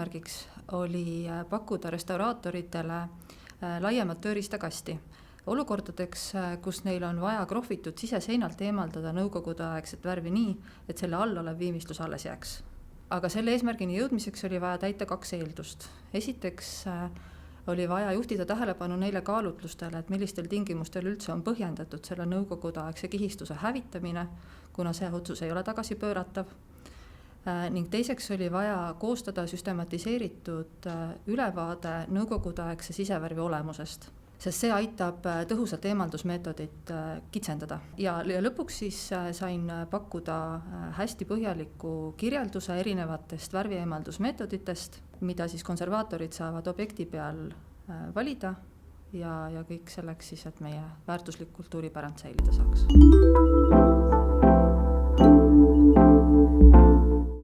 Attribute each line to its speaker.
Speaker 1: eesmärgiks oli pakkuda restauraatoritele laiemat tööriistakasti. Olukordadeks, kus neil on vaja krohvitud siseseinalt eemaldada nõukogudeaegset värvi nii, et selle all olev viimistlus alles jääks. Aga selle eesmärgini jõudmiseks oli vaja täita 2 eeldust. Esiteks oli vaja juhtida tähelepanu neile kaalutlustele, et millistel tingimustel üldse on põhjendatud selle nõukogudeaegse kihistuse hävitamine, kuna see otsus ei ole tagasipööratav. Ning teiseks oli vaja koostada süstematiseeritud ülevaade nõukogudeaegse sisevärvi olemusest, sest see aitab tõhusat eemaldusmeetodit kitsendada. Ja lõpuks siis sain pakkuda hästi põhjaliku kirjelduse erinevatest värvieemaldusmeetoditest, mida siis konservaatorid saavad objekti peal valida ja kõik selleks siis, et meie väärtuslik kultuuripärand säilida saaks.